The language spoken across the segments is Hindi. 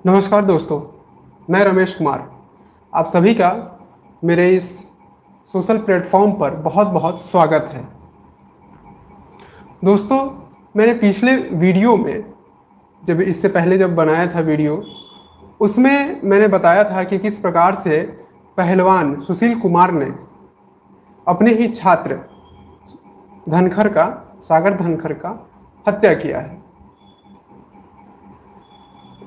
नमस्कार दोस्तों, मैं रमेश कुमार। आप सभी का मेरे इस सोशल प्लेटफॉर्म पर बहुत बहुत स्वागत है। दोस्तों, मैंने पिछले वीडियो में जब बनाया था वीडियो, उसमें मैंने बताया था कि किस प्रकार से पहलवान सुशील कुमार ने अपने ही छात्र धनखड़ का सागर धनखड़ का हत्या किया है।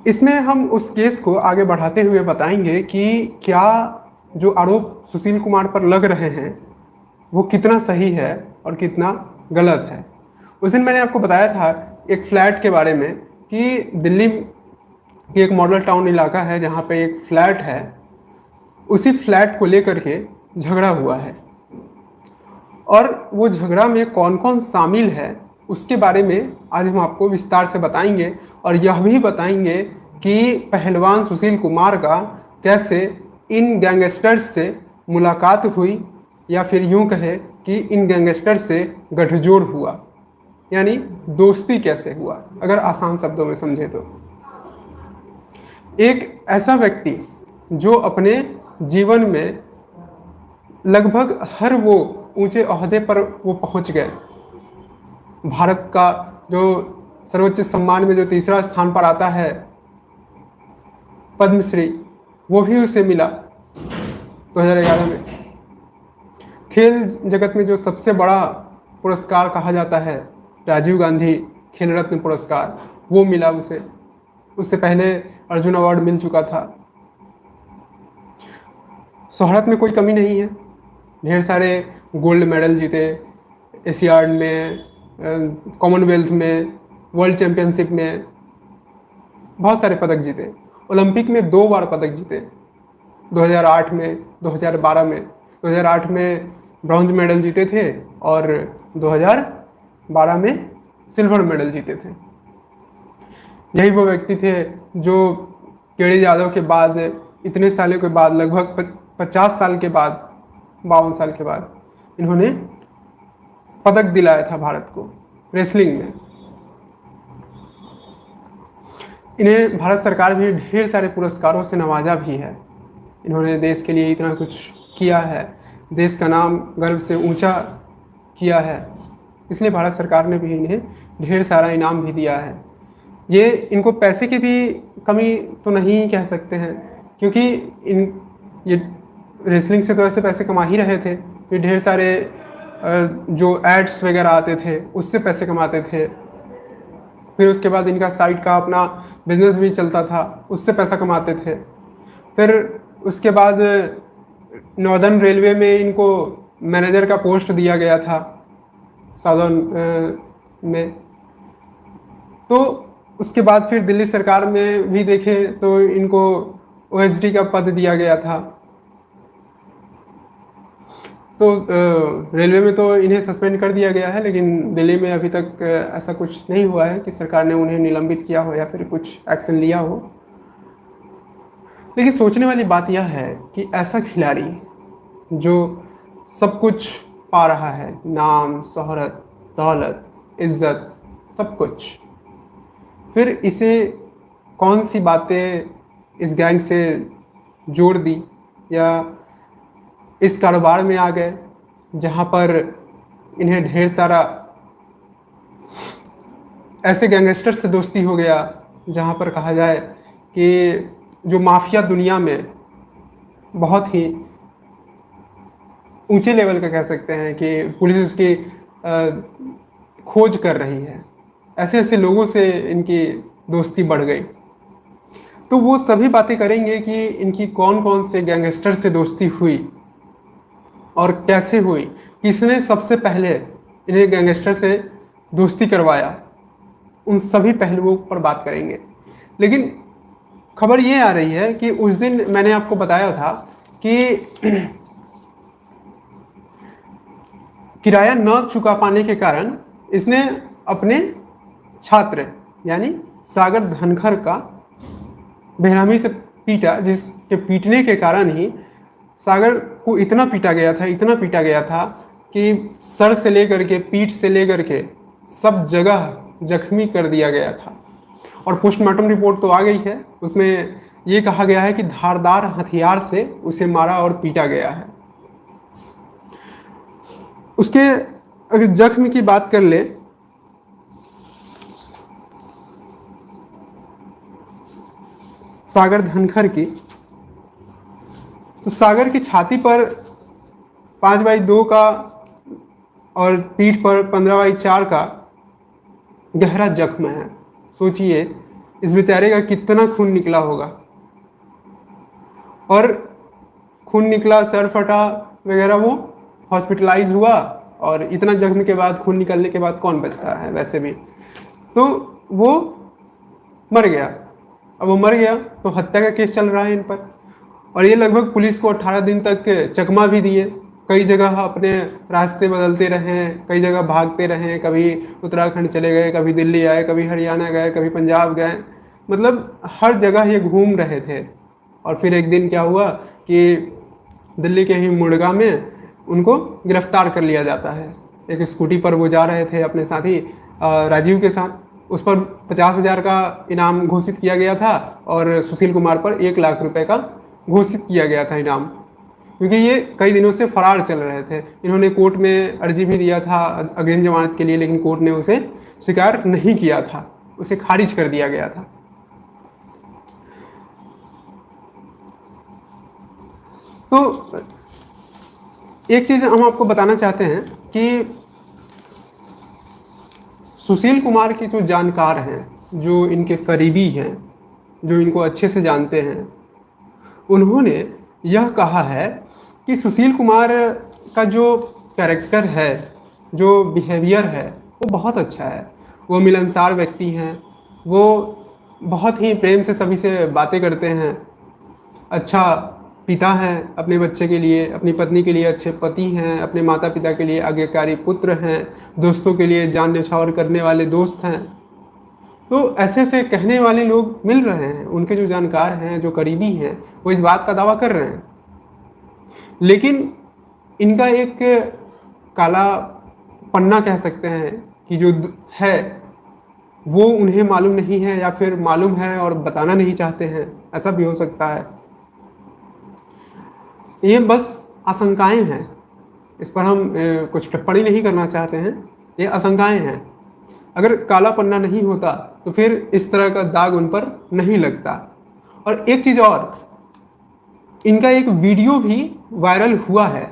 इसमें हम उस केस को आगे बढ़ाते हुए बताएंगे कि क्या जो आरोप सुशील कुमार पर लग रहे हैं वो कितना सही है और कितना गलत है। उस दिन मैंने आपको बताया था एक फ्लैट के बारे में कि दिल्ली की एक मॉडल टाउन इलाका है जहाँ पे एक फ्लैट है, उसी फ्लैट को लेकर के झगड़ा हुआ है और वो झगड़ा में कौन कौन शामिल है उसके बारे में आज हम आपको विस्तार से बताएंगे और यह भी बताएंगे कि पहलवान सुशील कुमार का कैसे इन गैंगस्टर्स से मुलाकात हुई या फिर यूं कहे कि इन गैंगस्टर्स से गठजोड़ हुआ, यानी दोस्ती कैसे हुआ। अगर आसान शब्दों में समझे तो एक ऐसा व्यक्ति जो अपने जीवन में लगभग हर वो ऊंचे ओहदे पर वो पहुंच गए, भारत का जो सर्वोच्च सम्मान में जो तीसरा स्थान पर आता है पद्मश्री, वो भी उसे मिला 2011 में। खेल जगत में जो सबसे बड़ा पुरस्कार कहा जाता है राजीव गांधी खेल रत्न पुरस्कार, वो मिला उसे। उससे पहले अर्जुन अवार्ड मिल चुका था। शोहरत में कोई कमी नहीं है, ढेर सारे गोल्ड मेडल जीते, एशियाड में, कॉमनवेल्थ में, वर्ल्ड चैंपियनशिप में बहुत सारे पदक जीते। ओलंपिक में 2 बार पदक जीते, 2008 में, 2012 में। 2008 में ब्रॉन्ज मेडल जीते थे और 2012 में सिल्वर मेडल जीते थे। यही वो व्यक्ति थे जो केडी यादव के बाद, इतने सालों के बाद, लगभग 50 साल के बाद, 52 साल के बाद इन्होंने पदक दिलाया था भारत को रेसलिंग में। इन्हें भारत सरकार भी ढेर सारे पुरस्कारों से नवाजा भी है। इन्होंने देश के लिए इतना कुछ किया है, देश का नाम गर्व से ऊंचा किया है, इसलिए भारत सरकार ने भी इन्हें ढेर सारा इनाम भी दिया है। ये इनको पैसे की भी कमी तो नहीं कह सकते हैं, क्योंकि ये रेसलिंग से तो ऐसे पैसे कमा ही रहे थे। फिर ढेर सारे जो एड्स वगैरह आते थे उससे पैसे कमाते थे। फिर उसके बाद इनका साइड का अपना बिजनेस भी चलता था, उससे पैसा कमाते थे। फिर उसके बाद नॉर्दर्न रेलवे में इनको मैनेजर का पोस्ट दिया गया था साउदर्न में। तो उसके बाद फिर दिल्ली सरकार में भी देखें तो इनको ओएसडी का पद दिया गया था। तो रेलवे में तो इन्हें सस्पेंड कर दिया गया है, लेकिन दिल्ली में अभी तक ऐसा कुछ नहीं हुआ है कि सरकार ने उन्हें निलंबित किया हो या फिर कुछ एक्शन लिया हो। लेकिन सोचने वाली बात यह है कि ऐसा खिलाड़ी जो सब कुछ पा रहा है, नाम, शोहरत, दौलत, इज्जत, सब कुछ, फिर इसे कौन सी बातें इस गैंग से जोड़ दी या इस कारोबार में आ गए जहां पर इन्हें ढेर सारा ऐसे गैंगस्टर से दोस्ती हो गया जहां पर कहा जाए कि जो माफिया दुनिया में बहुत ही ऊंचे लेवल का कह सकते हैं कि पुलिस उसकी खोज कर रही है, ऐसे ऐसे लोगों से इनकी दोस्ती बढ़ गई। तो वो सभी बातें करेंगे कि इनकी कौन कौन से गैंगस्टर से दोस्ती हुई और कैसे हुई, किसने सबसे पहले इन्हें गैंगस्टर से दोस्ती करवाया, उन सभी पहलुओं पर बात करेंगे। लेकिन खबर ये आ रही है कि उस दिन मैंने आपको बताया था कि किराया न चुका पाने के कारण इसने अपने छात्र यानी सागर धनखड़ का बेरहमी से पीटा, जिसके पीटने के कारण ही सागर को इतना पीटा गया था कि सर से लेकर के पीठ से लेकर के सब जगह जख्मी कर दिया गया था। और पोस्टमार्टम रिपोर्ट तो आ गई है, उसमें ये कहा गया है कि धारदार हथियार से उसे मारा और पीटा गया है। उसके अगर जख्म की बात कर ले, सागर धनखड़ की, तो सागर की छाती पर 5/2 का और पीठ पर 15/4 का गहरा जख्म है। सोचिए इस बेचारे का कितना खून निकला होगा, और खून निकला, सर फटा वगैरह, वो हॉस्पिटलाइज हुआ, और इतना जख्म के बाद, खून निकलने के बाद कौन बचता है वैसे भी, तो वो मर गया। अब वो मर गया तो हत्या का केस चल रहा है इन पर, और ये लगभग पुलिस को 18 दिन तक चकमा भी दिए। कई जगह अपने रास्ते बदलते रहे, कई जगह भागते रहे, कभी उत्तराखंड चले गए, कभी दिल्ली आए, कभी हरियाणा गए, कभी पंजाब गए, मतलब हर जगह ये घूम रहे थे। और फिर एक दिन क्या हुआ कि दिल्ली के ही मुड़गा में उनको गिरफ्तार कर लिया जाता है। एक स्कूटी पर वो जा रहे थे अपने साथी राजीव के साथ, उस पर 50,000 का इनाम घोषित किया गया था, और सुशील कुमार पर 1 लाख रुपए का घोषित किया गया था इनाम, क्योंकि ये कई दिनों से फरार चल रहे थे। इन्होंने कोर्ट में अर्जी भी दिया था अग्रिम जमानत के लिए, लेकिन कोर्ट ने उसे स्वीकार नहीं किया था, उसे खारिज कर दिया गया था। तो एक चीज़ हम आपको बताना चाहते हैं कि सुशील कुमार के जो जानकार हैं, जो इनके करीबी हैं, जो इनको अच्छे से जानते हैं, उन्होंने यह कहा है कि सुशील कुमार का जो कैरेक्टर है, जो बिहेवियर है, वो बहुत अच्छा है। वो मिलनसार व्यक्ति हैं, वो बहुत ही प्रेम से सभी से बातें करते हैं, अच्छा पिता हैं अपने बच्चे के लिए, अपनी पत्नी के लिए अच्छे पति हैं, अपने माता पिता के लिए आज्ञाकारी पुत्र हैं, दोस्तों के लिए जान न्यौछावर करने वाले दोस्त हैं। तो ऐसे ऐसे कहने वाले लोग मिल रहे हैं, उनके जो जानकार हैं, जो करीबी हैं, वो इस बात का दावा कर रहे हैं। लेकिन इनका एक काला पन्ना कह सकते हैं कि जो है वो उन्हें मालूम नहीं है, या फिर मालूम है और बताना नहीं चाहते हैं, ऐसा भी हो सकता है। ये बस आशंकाएं हैं, इस पर हम कुछ टिप्पणी नहीं करना चाहते हैं, ये आशंकाएं हैं। अगर काला पन्ना नहीं होता तो फिर इस तरह का दाग उन पर नहीं लगता। और एक चीज़ और, इनका एक वीडियो भी वायरल हुआ है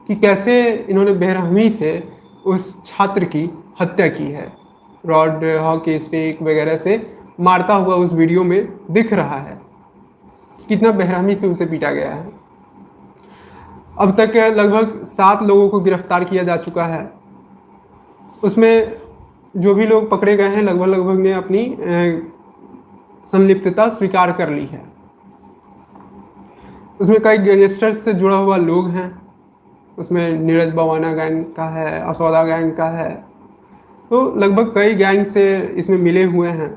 कि कैसे इन्होंने बेरहमी से उस छात्र की हत्या की है, रॉड, हॉकी स्टिक वगैरह से मारता हुआ उस वीडियो में दिख रहा है कितना बेरहमी से उसे पीटा गया है। अब तक लगभग 7 लोगों को गिरफ्तार किया जा चुका है। उसमें जो भी लोग पकड़े गए हैं लगभग ने अपनी संलिप्तता स्वीकार कर ली है। उसमें कई गैंगस्टर्स से जुड़ा हुआ लोग हैं, उसमें नीरज बवाना गैंग का है, असौदा गैंग का है, तो लगभग कई गैंग से इसमें मिले हुए हैं।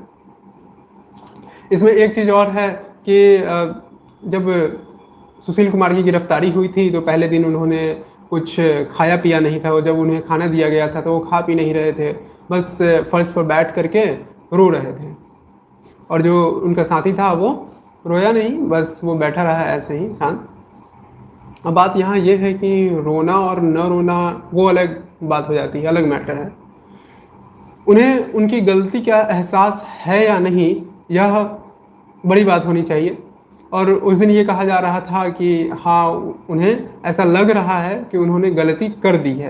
इसमें एक चीज़ और है कि जब सुशील कुमार की गिरफ्तारी हुई थी तो पहले दिन उन्होंने कुछ खाया पिया नहीं था। वो जब उन्हें खाना दिया गया था तो वो खा पी नहीं रहे थे, बस फर्श पर बैठ करके रो रहे थे, और जो उनका साथी था वो रोया नहीं, बस वो बैठा रहा ऐसे ही शांत। अब बात यहाँ ये है कि रोना और न रोना वो अलग बात हो जाती है, अलग मैटर है। उन्हें उनकी गलती का एहसास है या नहीं, यह बड़ी बात होनी चाहिए। और उस दिन ये कहा जा रहा था कि हाँ, उन्हें ऐसा लग रहा है कि उन्होंने गलती कर दी है,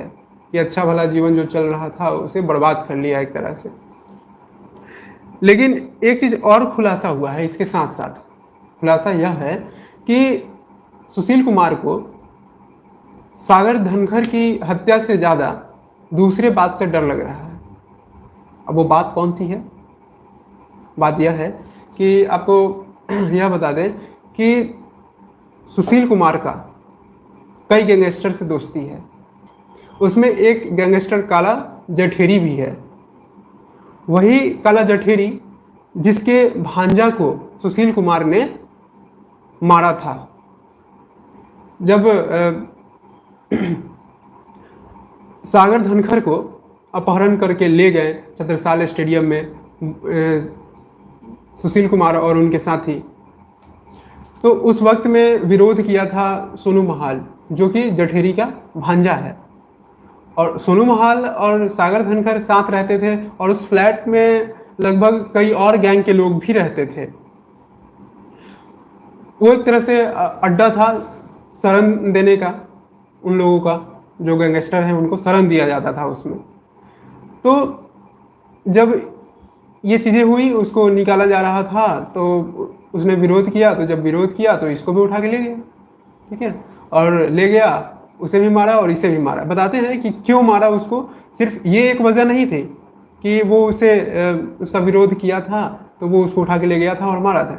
कि अच्छा भला जीवन जो चल रहा था उसे बर्बाद कर लिया एक तरह से। लेकिन एक चीज़ और खुलासा हुआ है इसके साथ साथ, खुलासा यह है कि सुशील कुमार को सागर धनखड़ की हत्या से ज़्यादा दूसरे बात से डर लग रहा है। अब वो बात कौन सी है? बात यह है कि आपको यह बता दें कि सुशील कुमार का कई गैंगस्टर से दोस्ती है। उसमें एक गैंगस्टर काला जठेरी भी है। वही काला जठेरी जिसके भांजा को सुशील कुमार ने मारा था। जब सागर धनखड़ को अपहरण करके ले गए छत्रसाल स्टेडियम में, सुशील कुमार और उनके साथी। तो उस वक्त में विरोध किया था सोनू महाल, जो कि जठेरी का भांजा है। और सोनू महाल और सागर धनखड़ साथ रहते थे और उस फ्लैट में लगभग कई और गैंग के लोग भी रहते थे। वो एक तरह से अड्डा था शरण देने का, उन लोगों का जो गैंगस्टर हैं उनको शरण दिया जाता था उसमें। तो जब ये चीज़ें हुई, उसको निकाला जा रहा था तो उसने विरोध किया। तो जब विरोध किया तो इसको भी उठा के ले गया, ठीक है, और ले गया, उसे भी मारा और इसे भी मारा। बताते हैं कि क्यों मारा उसको। सिर्फ ये एक वजह नहीं थी कि वो उसका विरोध किया था तो वो उसको उठा के ले गया था और मारा था,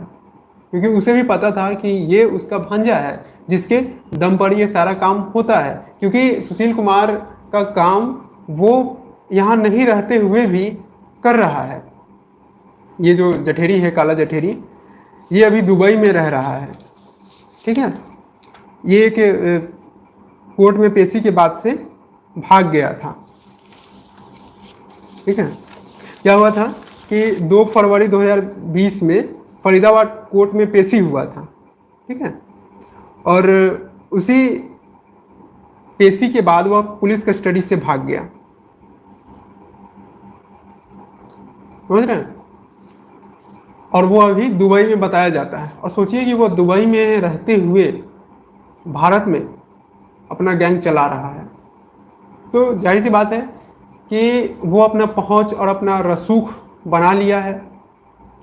क्योंकि उसे भी पता था कि ये उसका भांजा है जिसके दम पर ये सारा काम होता है। क्योंकि सुशील कुमार का काम वो यहाँ नहीं रहते हुए भी कर रहा है। ये जो जठेरी है, काला जठेरी, ये अभी दुबई में रह रहा है, ठीक है। ये एक कोर्ट में पेशी के बाद से भाग गया था, ठीक है। क्या हुआ था कि 2 फरवरी 2020 में फरीदाबाद कोर्ट में पेशी हुआ था, ठीक है। और उसी पेशी के बाद वह पुलिस कस्टडी से भाग गया, समझ रहे हैं। और वो अभी दुबई में बताया जाता है। और सोचिए कि वो दुबई में रहते हुए भारत में अपना गैंग चला रहा है। तो जाहिर सी बात है कि वो अपना पहुंच और अपना रसूख बना लिया है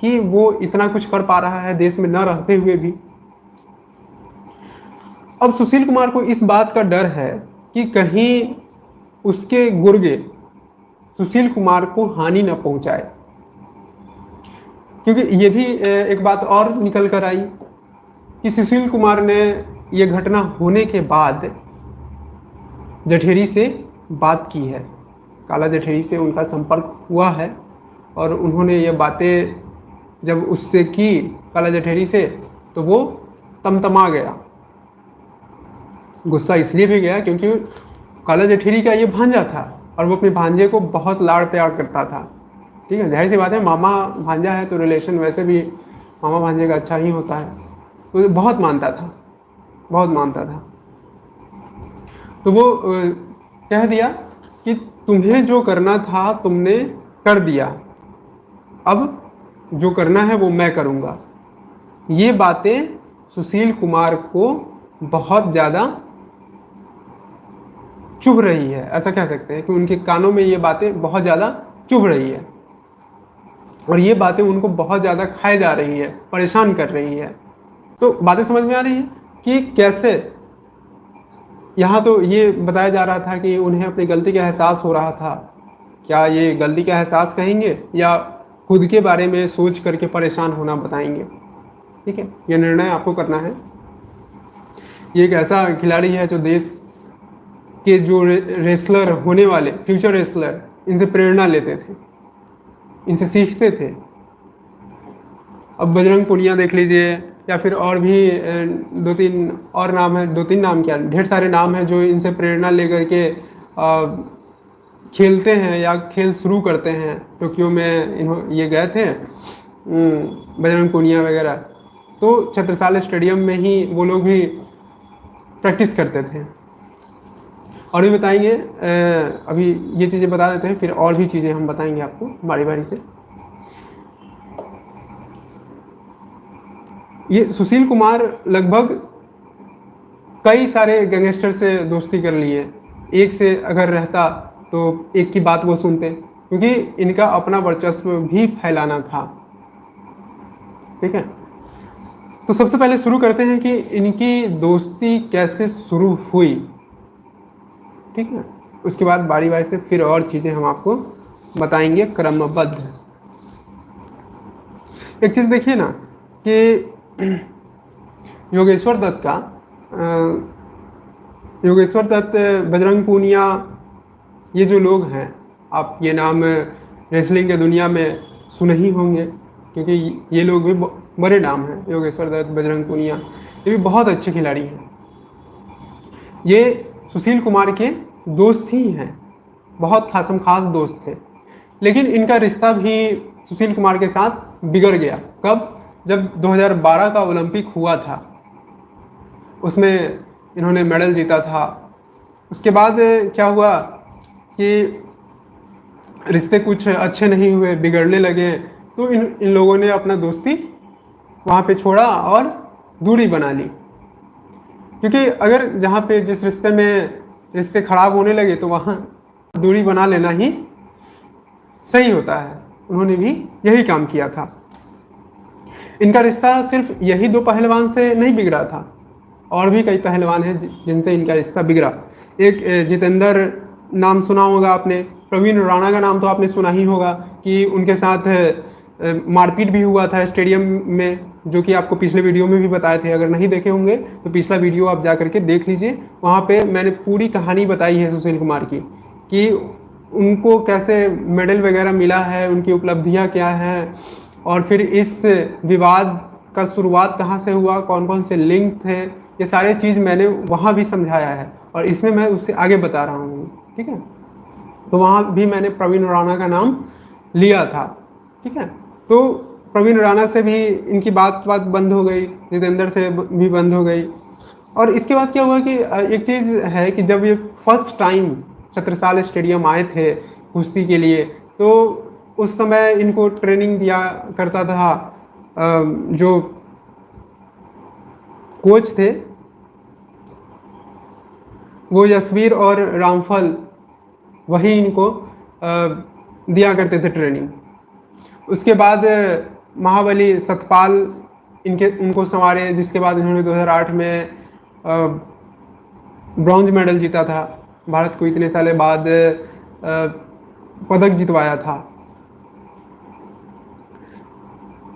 कि वो इतना कुछ कर पा रहा है देश में न रहते हुए भी। अब सुशील कुमार को इस बात का डर है कि कहीं उसके गुर्गे सुशील कुमार को हानि न पहुंचाए, क्योंकि ये भी एक बात और निकल कर आई कि सुशील कुमार ने ये घटना होने के बाद जठेरी से बात की है, काला जठेरी से उनका संपर्क हुआ है। और उन्होंने ये बातें जब उससे की काला जठेरी से, तो वो तमतमा गया। गुस्सा इसलिए भी गया क्योंकि काला जठेरी का ये भांजा था और वो अपने भांजे को बहुत लाड़ प्यार करता था, ठीक है। जाहिर सी बात है, मामा भांजा है तो रिलेशन वैसे भी मामा भांजे का अच्छा ही होता है। तो बहुत मानता था, बहुत मानता था। तो वो कह दिया कि तुम्हें जो करना था तुमने कर दिया, अब जो करना है वो मैं करूँगा। ये बातें सुशील कुमार को बहुत ज़्यादा चुभ रही है, ऐसा कह सकते हैं कि उनके कानों में ये बातें बहुत ज़्यादा चुभ रही है और ये बातें उनको बहुत ज़्यादा खाए जा रही है, परेशान कर रही है। तो बातें समझ में आ रही है कि कैसे। यहाँ तो ये बताया जा रहा था कि उन्हें अपनी गलती का एहसास हो रहा था। क्या ये गलती का एहसास कहेंगे या खुद के बारे में सोच करके परेशान होना बताएंगे, ठीक है। ये निर्णय आपको करना है। ये एक ऐसा खिलाड़ी है जो देश के जो रेसलर होने वाले फ्यूचर रेसलर, इनसे प्रेरणा लेते थे, इनसे सीखते थे। अब बजरंग पुनिया देख लीजिए या फिर और भी 2-3 और नाम है, 2-3 नाम क्या, ढेर सारे नाम हैं जो इनसे प्रेरणा लेकर के खेलते हैं या खेल शुरू करते हैं। टोक्यो में ये गए थे बजरंग पुनिया वगैरह, तो छत्रसाल स्टेडियम में ही वो लोग भी प्रैक्टिस करते थे। और भी बताएंगे, अभी ये चीज़ें बता देते हैं, फिर और भी चीज़ें हम बताएंगे आपको बारी बारी से। ये सुशील कुमार लगभग कई सारे गैंगस्टर से दोस्ती कर लिए। एक से अगर रहता तो एक की बात वो सुनते, क्योंकि इनका अपना वर्चस्व भी फैलाना था, ठीक है। तो सबसे पहले शुरू करते हैं कि इनकी दोस्ती कैसे शुरू हुई, ठीक है। उसके बाद बारी बारी से फिर और चीज़ें हम आपको बताएंगे क्रमबद्ध। एक चीज़ देखिए ना कि योगेश्वर दत्त का योगेश्वर दत्त, बजरंग पूनिया, ये जो लोग हैं, आप ये नाम रेसलिंग की दुनिया में सुने ही होंगे, क्योंकि ये लोग भी बड़े नाम हैं। योगेश्वर दत्त, बजरंग पूनिया, ये भी बहुत अच्छे खिलाड़ी हैं। ये सुशील कुमार के दोस्त ही हैं, बहुत खासम खास दोस्त थे। लेकिन इनका रिश्ता भी सुशील कुमार के साथ बिगड़ गया। कब? जब 2012 का ओलंपिक हुआ था, उसमें इन्होंने मेडल जीता था। उसके बाद क्या हुआ कि रिश्ते कुछ अच्छे नहीं हुए, बिगड़ने लगे। तो इन लोगों ने अपना दोस्ती वहाँ पे छोड़ा और दूरी बना ली। क्योंकि अगर जहाँ पे जिस रिश्ते में रिश्ते खराब होने लगे तो वहाँ दूरी बना लेना ही सही होता है। उन्होंने भी यही काम किया था। इनका रिश्ता सिर्फ यही दो पहलवान से नहीं बिगड़ा था, और भी कई पहलवान हैं जिनसे इनका रिश्ता बिगड़ा। एक जितेंद्र नाम सुना होगा आपने, प्रवीण राणा का नाम तो आपने सुना ही होगा कि उनके साथ मारपीट भी हुआ था स्टेडियम में, जो कि आपको पिछले वीडियो में भी बताए थे। अगर नहीं देखे होंगे तो पिछला वीडियो आप जा करके देख लीजिए, वहाँ पे मैंने पूरी कहानी बताई है सुशील कुमार की, कि उनको कैसे मेडल वगैरह मिला है, उनकी उपलब्धियाँ क्या हैं, और फिर इस विवाद का शुरुआत कहाँ से हुआ, कौन कौन से लिंक थे, ये सारे चीज़ मैंने वहाँ भी समझाया है और इसमें मैं उससे आगे बता रहा हूँ। ठीक है, तो वहाँ भी मैंने प्रवीण राणा का नाम लिया था। ठीक है, तो प्रवीण राणा से भी इनकी बात बंद हो गई, जितेंद्र से भी बंद हो गई। और इसके बाद क्या हुआ कि एक चीज़ है कि जब ये फर्स्ट टाइम छत्रसाल स्टेडियम आए थे कुश्ती के लिए, तो उस समय इनको ट्रेनिंग दिया करता था जो कोच थे, वो यशवीर और रामफल, वही इनको दिया करते थे ट्रेनिंग। उसके बाद महाबली सतपाल उनको संवारे, जिसके बाद इन्होंने 2008 में ब्रॉन्ज मेडल जीता था। भारत को इतने साल बाद पदक जितवाया था।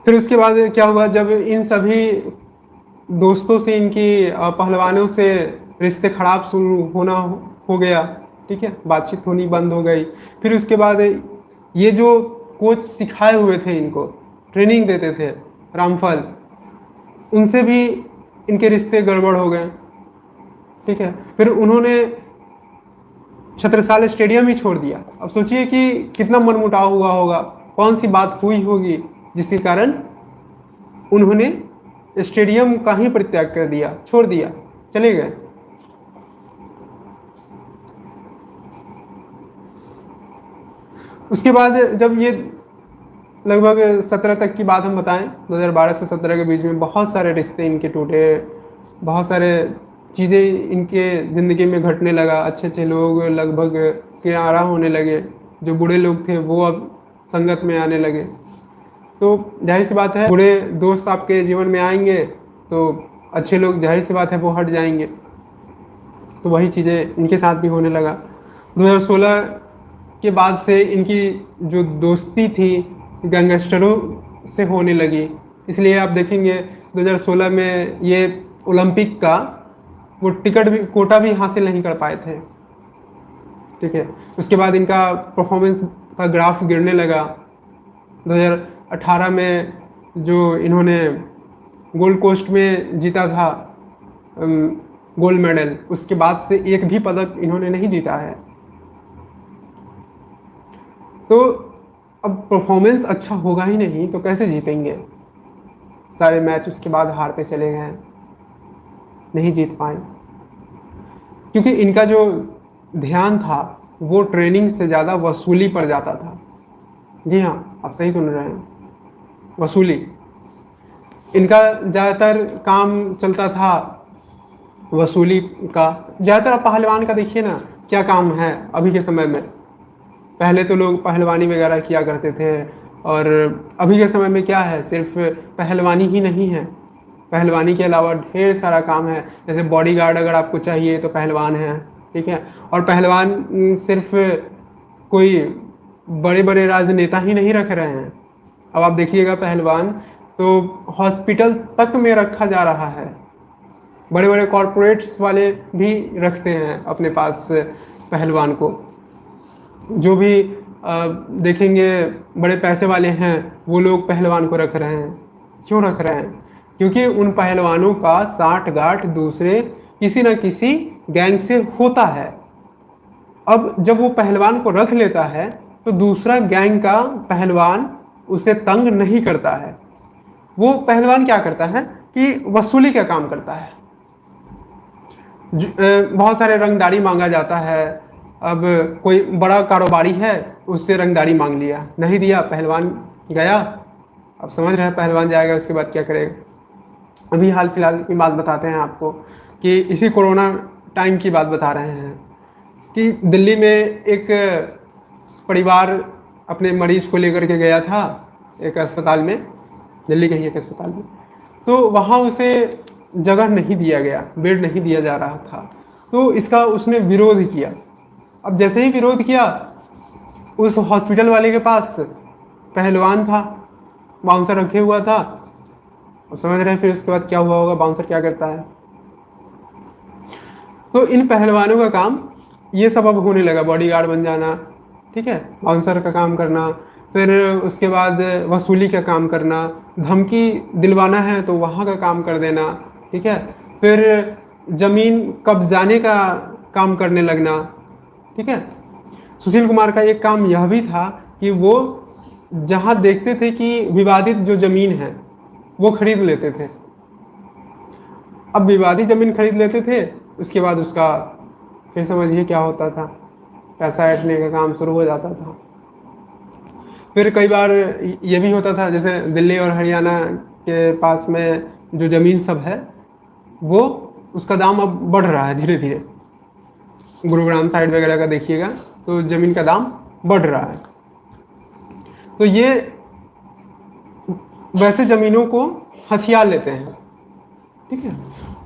फिर उसके बाद क्या हुआ, जब इन सभी दोस्तों से, इनकी पहलवानों से रिश्ते खराब शुरू होना हो गया। ठीक है, बातचीत होनी बंद हो गई। फिर उसके बाद ये जो कोच सिखाए हुए थे, इनको ट्रेनिंग देते थे, रामफल, उनसे भी इनके रिश्ते गड़बड़ हो गए। ठीक है, फिर उन्होंने छत्रसाल स्टेडियम ही छोड़ दिया। अब सोचिए कि कितना मनमुटाव हुआ होगा, कौन सी बात हुई होगी जिसके कारण उन्होंने स्टेडियम का ही परित्याग कर दिया, छोड़ दिया, चले गए। उसके बाद जब ये लगभग 17 तक की बात हम बताएं, 2012 से 17 के बीच में बहुत सारे रिश्ते इनके टूटे, बहुत सारे चीज़ें इनके ज़िंदगी में घटने लगा। अच्छे अच्छे लोग लगभग किनारा होने लगे, जो बुरे लोग थे वो अब संगत में आने लगे। तो जाहिर सी बात है, बुरे दोस्त आपके जीवन में आएंगे तो अच्छे लोग जाहिर सी बात है वो हट जाएंगे। तो वही चीज़ें इनके साथ भी होने लगा। 2016 के बाद से इनकी जो दोस्ती थी गैंगस्टरों से होने लगी। इसलिए आप देखेंगे 2016 में ये ओलंपिक का वो टिकट भी, कोटा भी हासिल नहीं कर पाए थे। ठीक है, उसके बाद इनका परफॉर्मेंस का ग्राफ गिरने लगा। 2018 में जो इन्होंने गोल्ड कोस्ट में जीता था गोल्ड मेडल, उसके बाद से एक भी पदक इन्होंने नहीं जीता है। तो अब परफॉर्मेंस अच्छा होगा ही नहीं तो कैसे जीतेंगे? सारे मैच उसके बाद हारते चले गए, नहीं जीत पाए, क्योंकि इनका जो ध्यान था वो ट्रेनिंग से ज़्यादा वसूली पर जाता था। जी हाँ, आप सही सुन रहे हैं, वसूली। इनका ज़्यादातर काम चलता था वसूली का। ज़्यादातर पहलवान का देखिए ना क्या काम है अभी के समय में। पहले तो लोग पहलवानी वगैरह किया करते थे, और अभी के समय में क्या है, सिर्फ पहलवानी ही नहीं है, पहलवानी के अलावा ढेर सारा काम है। जैसे बॉडीगार्ड अगर आपको चाहिए तो पहलवान है। ठीक है, और पहलवान सिर्फ कोई बड़े बड़े राजनेता ही नहीं रख रहे हैं। अब आप देखिएगा पहलवान तो हॉस्पिटल तक में रखा जा रहा है, बड़े बड़े कॉरपोरेट्स वाले भी रखते हैं अपने पास पहलवान को। जो भी देखेंगे बड़े पैसे वाले हैं वो लोग पहलवान को रख रहे हैं। क्यों रख रहे हैं? क्योंकि उन पहलवानों का साठगांठ दूसरे किसी न किसी गैंग से होता है। अब जब वो पहलवान को रख लेता है तो दूसरा गैंग का पहलवान उसे तंग नहीं करता है। वो पहलवान क्या करता है कि वसूली का काम करता है। बहुत सारे रंगदारी मांगा जाता है। अब कोई बड़ा कारोबारी है, उससे रंगदारी मांग लिया, नहीं दिया, पहलवान गया। अब समझ रहे हैं पहलवान जाएगा उसके बाद क्या करेगा। अभी हाल फिलहाल की बात बताते हैं आपको कि इसी कोरोना टाइम की बात बता रहे हैं कि दिल्ली में एक परिवार अपने मरीज को लेकर के गया था एक अस्पताल में, दिल्ली के ही एक अस्पताल में। तो वहाँ उसे जगह नहीं दिया गया, बेड नहीं दिया जा रहा था। तो इसका उसने विरोध किया। अब जैसे ही विरोध किया, उस हॉस्पिटल वाले के पास पहलवान था, बाउंसर रखे हुआ था। अब समझ रहे हैं फिर उसके बाद क्या हुआ होगा, बाउंसर क्या करता है। तो इन पहलवानों का काम ये सब अब होने लगा, बॉडीगार्ड बन जाना, ठीक है, बाउंसर का काम करना, फिर उसके बाद वसूली का काम करना, धमकी दिलवाना है तो वहाँ का काम कर देना, ठीक है, फिर जमीन कब्जाने का काम करने लगना, ठीक है। सुशील कुमार का एक काम यह भी था कि वो जहाँ देखते थे कि विवादित जो जमीन है वो खरीद लेते थे। अब विवादित जमीन खरीद लेते थे, उसके बाद उसका फिर समझिए क्या होता था, पैसा ऐंठने का काम शुरू हो जाता था। फिर कई बार ये भी होता था, जैसे दिल्ली और हरियाणा के पास में जो ज़मीन सब है वो उसका दाम अब बढ़ रहा है धीरे धीरे। गुरुग्राम साइड वगैरह का देखिएगा तो ज़मीन का दाम बढ़ रहा है। तो ये वैसे ज़मीनों को हथिया लेते हैं, ठीक है।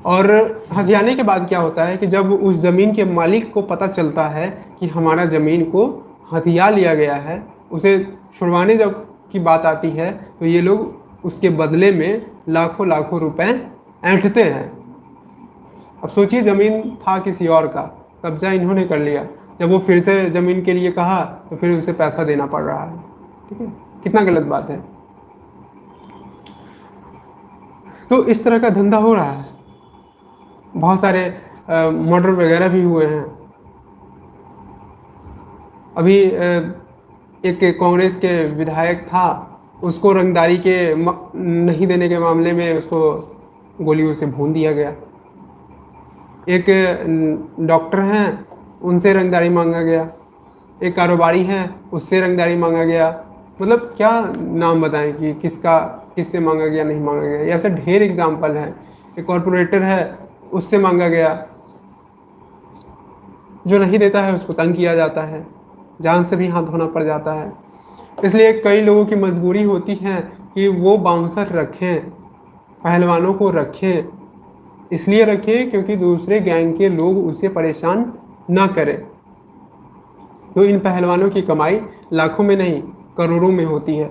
और हथियाने के बाद क्या होता है कि जब उस ज़मीन के मालिक को पता चलता है कि हमारा ज़मीन को हथिया लिया गया है, उसे छुड़वाने जब की बात आती है तो ये लोग उसके बदले में लाखों लाखों रुपए ऐंठते हैं। अब सोचिए ज़मीन था किसी और का, कब्जा इन्होंने कर लिया, जब वो फिर से ज़मीन के लिए कहा तो फिर उसे पैसा देना पड़ रहा है, ठीक है, कितना गलत बात है। तो इस तरह का धंधा हो रहा है। बहुत सारे मर्डर वगैरह भी हुए हैं। अभी एक कांग्रेस के विधायक था, उसको रंगदारी के नहीं देने के मामले में उसको गोलियों से भून दिया गया। एक डॉक्टर हैं, उनसे रंगदारी मांगा गया। एक कारोबारी हैं, उससे रंगदारी मांगा गया। मतलब क्या नाम बताएं कि किससे मांगा गया, नहीं मांगा गया। ऐसे ढेर एग्जाम्पल हैं। एक कॉरपोरेटर है, उससे मांगा गया। जो नहीं देता है उसको तंग किया जाता है, जान से भी हाथ धोना पड़ जाता है। इसलिए कई लोगों की मजबूरी होती है कि वो बाउंसर रखें, पहलवानों को रखें। इसलिए रखें क्योंकि दूसरे गैंग के लोग उसे परेशान ना करें। तो इन पहलवानों की कमाई लाखों में नहीं करोड़ों में होती है।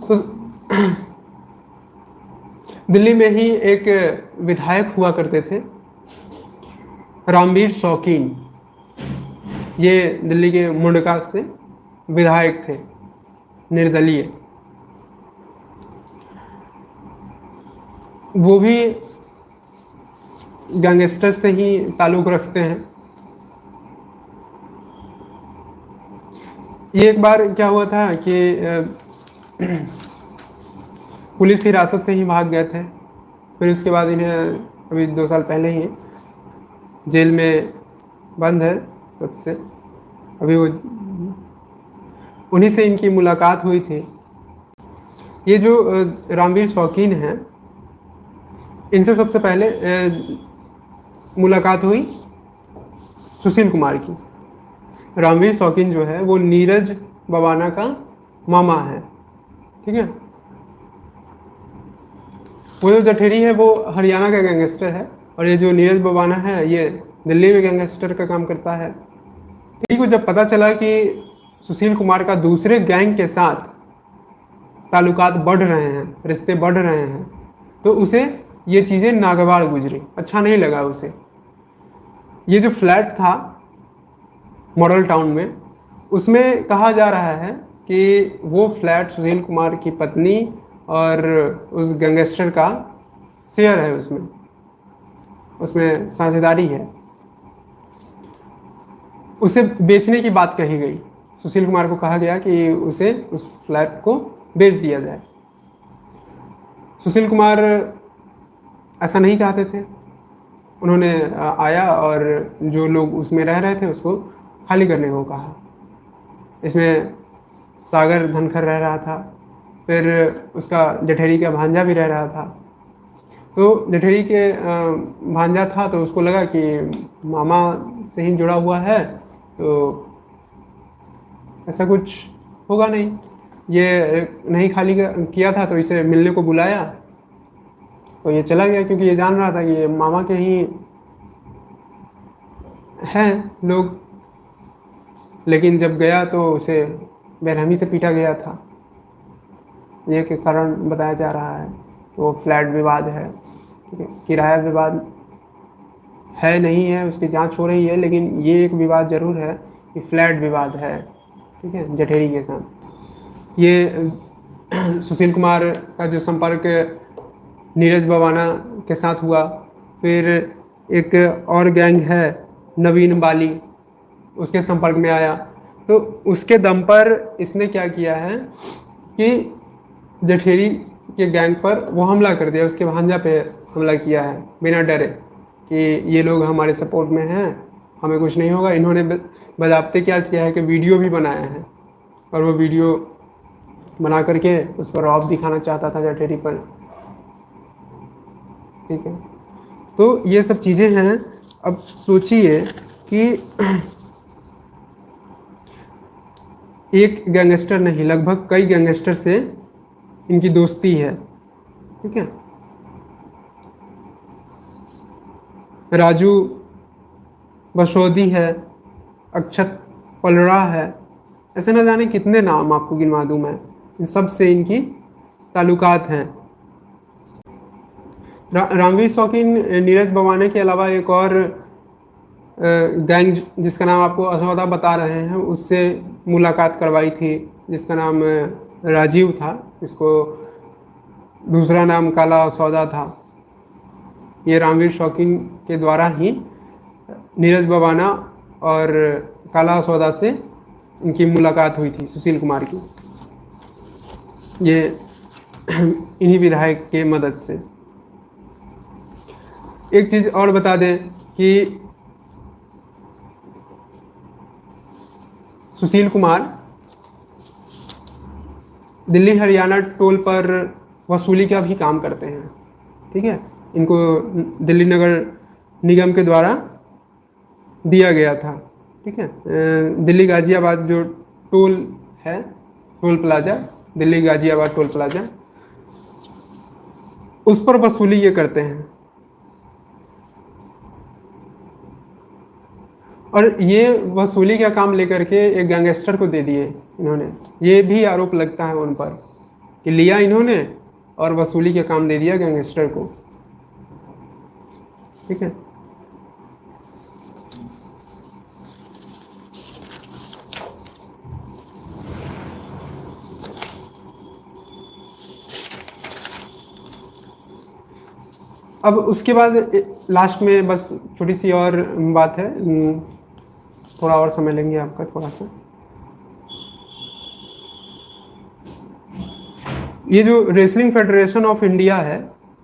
तो दिल्ली में ही एक विधायक हुआ करते थे, रामवीर शौकीन। ये दिल्ली के मुंडका से विधायक थे, निर्दलीय। वो भी गैंगस्टर से ही ताल्लुक़ रखते हैं। ये एक बार क्या हुआ था कि पुलिस हिरासत से ही भाग गए थे। फिर उसके बाद इन्हें अभी 2 साल पहले ही जेल में बंद है, तब से अभी वो उन्हीं से इनकी मुलाकात हुई थी। ये जो रामवीर शौकीन हैं, इनसे सबसे पहले मुलाकात हुई सुशील कुमार की। रामवीर शौकीन जो है वो नीरज बवाना का मामा है, ठीक है। वो जो जठेरी है वो हरियाणा का गैंगस्टर है, और ये जो नीरज बवाना है ये दिल्ली में गैंगस्टर का काम करता है। ठीक है, जब पता चला कि सुशील कुमार का दूसरे गैंग के साथ ताल्लुकात बढ़ रहे हैं, रिश्ते बढ़ रहे हैं, तो उसे ये चीज़ें नागवार गुजरी, अच्छा नहीं लगा उसे। ये जो फ्लैट था मॉडल टाउन में, उसमें कहा जा रहा है कि वो फ्लैट सुशील कुमार की पत्नी और उस गैंगस्टर का शेयर है, उसमें साझेदारी है। उसे बेचने की बात कही गई। सुशील कुमार को कहा गया कि उसे उस फ्लैट को बेच दिया जाए। सुशील कुमार ऐसा नहीं चाहते थे। उन्होंने आया और जो लोग उसमें रह रहे थे उसको खाली करने को कहा। इसमें सागर धनखड़ रह रहा था, फिर उसका जठेरी का भांजा भी रह रहा था। तो जठेरी के भांजा था तो उसको लगा कि मामा से ही जुड़ा हुआ है, तो ऐसा कुछ होगा नहीं। ये नहीं खाली किया था तो इसे मिलने को बुलाया, तो ये चला गया क्योंकि ये जान रहा था कि ये मामा के ही हैं लोग। लेकिन जब गया तो उसे बेरहमी से पीटा गया था, ये के कारण बताया जा रहा है। तो फ्लैट विवाद है, ठीक है, किराया विवाद है नहीं है, उसकी जांच हो रही है, लेकिन ये एक विवाद जरूर है कि फ्लैट विवाद है, ठीक है, जठेरी के साथ। ये सुशील कुमार का जो संपर्क नीरज बवाना के साथ हुआ, फिर एक और गैंग है नवीन बाली, उसके संपर्क में आया। तो उसके दम पर इसने क्या किया है कि जठेरी के गैंग पर वो हमला कर दिया, उसके भांजा पे हमला किया है बिना डरे कि ये लोग हमारे सपोर्ट में हैं, हमें कुछ नहीं होगा। इन्होंने बजाबते क्या किया है कि वीडियो भी बनाया है, और वो वीडियो बना करके उस पर रौब दिखाना चाहता था जठेरी पर, ठीक है। तो ये सब चीज़ें हैं। अब सोचिए कि एक गैंगस्टर नहीं, लगभग कई गैंगस्टर से इनकी दोस्ती है, ठीक है। राजू बसोदी है, अक्षत पलड़ा है, ऐसे न जाने कितने नाम आपको गिनवा दूं मैं। इन सब से इनकी ताल्लुकात हैं। रामवीर शौकीन नीरज बवाने के अलावा एक और गैंग जिसका नाम आपको असौदा बता रहे हैं, उससे मुलाकात करवाई थी, जिसका नाम राजीव था, इसको दूसरा नाम काला असौदा था। ये रामवीर शौकीन के द्वारा ही नीरज बवाना और काला असौदा से इनकी मुलाकात हुई थी, सुशील कुमार की, ये इन्हीं विधायक के मदद से। एक चीज़ और बता दें कि सुशील कुमार दिल्ली हरियाणा टोल पर वसूली का भी काम करते हैं, ठीक है। इनको दिल्ली नगर निगम के द्वारा दिया गया था, ठीक है। दिल्ली गाजियाबाद जो टोल है, toll plaza, Delhi Ghaziabad toll plaza, उस पर वसूली ये करते हैं। और ये वसूली का काम लेकर के एक गैंगस्टर को दे दिए इन्होंने। ये भी आरोप लगता है उन पर कि लिया इन्होंने और वसूली का काम दे दिया गैंगस्टर को, ठीक है। अब उसके बाद लास्ट में बस छोटी सी और बात है, थोड़ा और समय लेंगे आपका थोड़ा सा। ये जो रेसलिंग फेडरेशन ऑफ इंडिया है,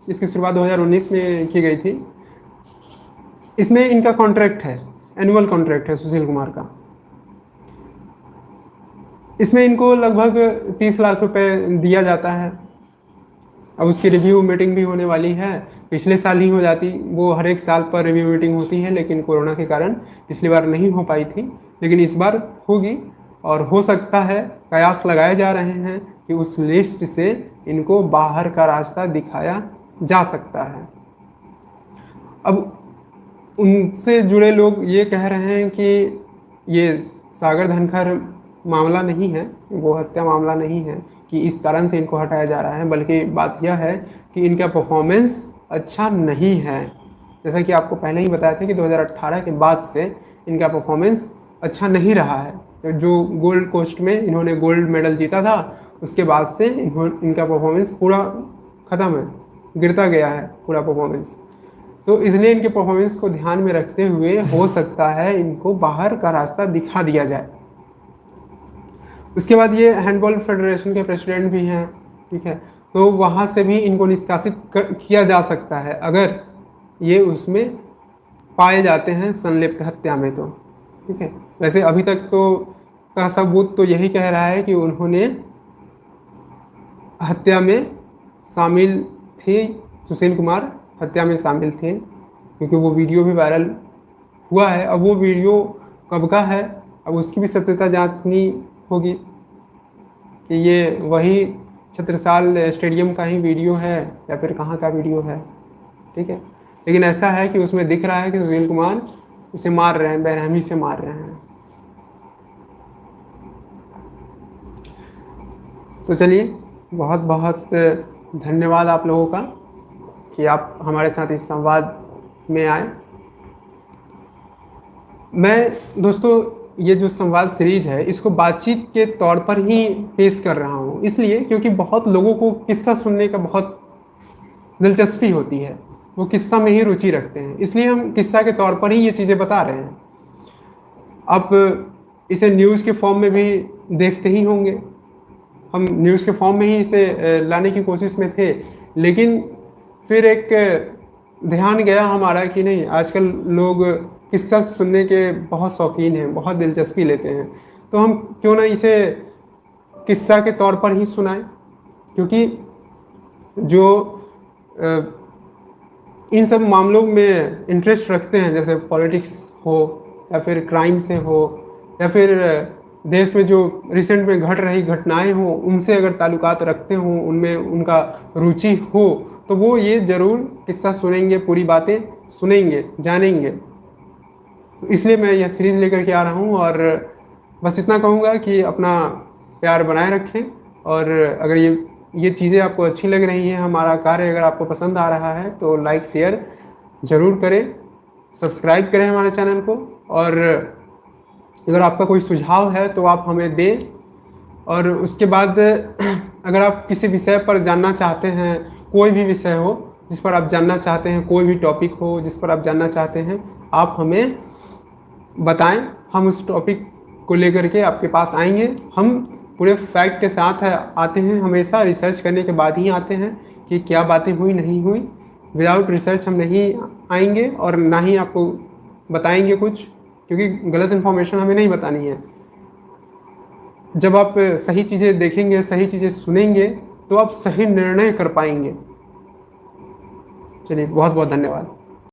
इसकी शुरुआत 2019 में की गई थी। इसमें इनका कॉन्ट्रैक्ट है, एनुअल कॉन्ट्रैक्ट है सुशील कुमार का। इसमें इनको लगभग 30 लाख रुपए दिया जाता है। अब उसकी रिव्यू मीटिंग भी होने वाली है। पिछले साल ही हो जाती, वो हर एक साल पर रिव्यू मीटिंग होती है, लेकिन कोरोना के कारण पिछली बार नहीं हो पाई थी, लेकिन इस बार होगी। और हो सकता है, कयास लगाए जा रहे हैं कि उस लिस्ट से इनको बाहर का रास्ता दिखाया जा सकता है। अब उनसे जुड़े लोग ये कह रहे हैं कि ये सागर धनखड़ मामला नहीं है, वो हत्या मामला नहीं है कि इस कारण से इनको हटाया जा रहा है, बल्कि बात यह है कि इनका परफॉर्मेंस अच्छा नहीं है। जैसा कि आपको पहले ही बताया था कि 2018 के बाद से इनका परफॉर्मेंस अच्छा नहीं रहा है। जो गोल्ड कोस्ट में इन्होंने गोल्ड मेडल जीता था, उसके बाद से इनका परफॉर्मेंस पूरा ख़त्म है, गिरता गया है पूरा परफॉर्मेंस। तो इसलिए इनके परफॉर्मेंस को ध्यान में रखते हुए हो सकता है इनको बाहर का रास्ता दिखा दिया जाए। उसके बाद ये हैंडबॉल फेडरेशन के प्रेसिडेंट भी हैं, ठीक है, तो वहाँ से भी इनको निष्कासित किया जा सकता है अगर ये उसमें पाए जाते हैं संलिप्त हत्या में, तो ठीक है। वैसे अभी तक तो का सबूत तो यही कह रहा है कि उन्होंने हत्या में शामिल थे, सुशील कुमार हत्या में शामिल थे, क्योंकि वो वीडियो भी वायरल हुआ है। अब वो वीडियो कब का है, अब उसकी भी सत्यता जांचनी होगी कि ये वही छत्रसाल स्टेडियम का ही वीडियो है या फिर कहाँ का वीडियो है, ठीक है। लेकिन ऐसा है कि उसमें दिख रहा है कि सुशील कुमार उसे मार रहे हैं, बेरहमी से मार रहे हैं। तो चलिए, बहुत बहुत धन्यवाद आप लोगों का कि आप हमारे साथ इस संवाद में आए। मैं दोस्तों ये जो संवाद सीरीज है इसको बातचीत के तौर पर ही पेश कर रहा हूँ, इसलिए क्योंकि बहुत लोगों को किस्सा सुनने का बहुत दिलचस्पी होती है, वो किस्सा में ही रुचि रखते हैं, इसलिए हम किस्सा के तौर पर ही ये चीज़ें बता रहे हैं। आप इसे न्यूज़ के फॉर्म में भी देखते ही होंगे, हम न्यूज़ के फॉर्म में ही इसे लाने की कोशिश में थे, लेकिन फिर एक ध्यान गया हमारा कि नहीं, आजकल लोग किस्सा सुनने के बहुत शौकीन हैं, बहुत दिलचस्पी लेते हैं, तो हम क्यों ना इसे किस्सा के तौर पर ही सुनाएं, क्योंकि जो इन सब मामलों में इंटरेस्ट रखते हैं, जैसे पॉलिटिक्स हो या फिर क्राइम से हो या फिर देश में जो रिसेंट में घट रही घटनाएं हो उनसे अगर ताल्लुकात रखते हों, उनमें उनका रुचि हो, तो वो ये ज़रूर किस्सा सुनेंगे, पूरी बातें सुनेंगे, जानेंगे। इसलिए मैं यह सीरीज़ लेकर के आ रहा हूँ और बस इतना कहूँगा कि अपना प्यार बनाए रखें, और अगर ये चीज़ें आपको अच्छी लग रही हैं, हमारा कार्य अगर आपको पसंद आ रहा है तो लाइक शेयर ज़रूर करें, सब्सक्राइब करें हमारे चैनल को, और अगर आपका कोई सुझाव है तो आप हमें दें। और उसके बाद अगर आप किसी विषय पर जानना चाहते हैं, कोई भी विषय हो जिस पर आप जानना चाहते हैं, कोई भी टॉपिक हो जिस पर आप जानना चाहते हैं, आप हमें बताएं, हम उस टॉपिक को लेकर के आपके पास आएंगे। हम पूरे फैक्ट के साथ आते हैं, हमेशा रिसर्च करने के बाद ही आते हैं कि क्या बातें हुई नहीं हुई। विदाउट रिसर्च हम नहीं आएंगे और ना ही आपको बताएंगे कुछ, क्योंकि गलत इन्फॉर्मेशन हमें नहीं बतानी है। जब आप सही चीज़ें देखेंगे, सही चीज़ें सुनेंगे, तो आप सही निर्णय कर पाएंगे। चलिए, बहुत बहुत धन्यवाद।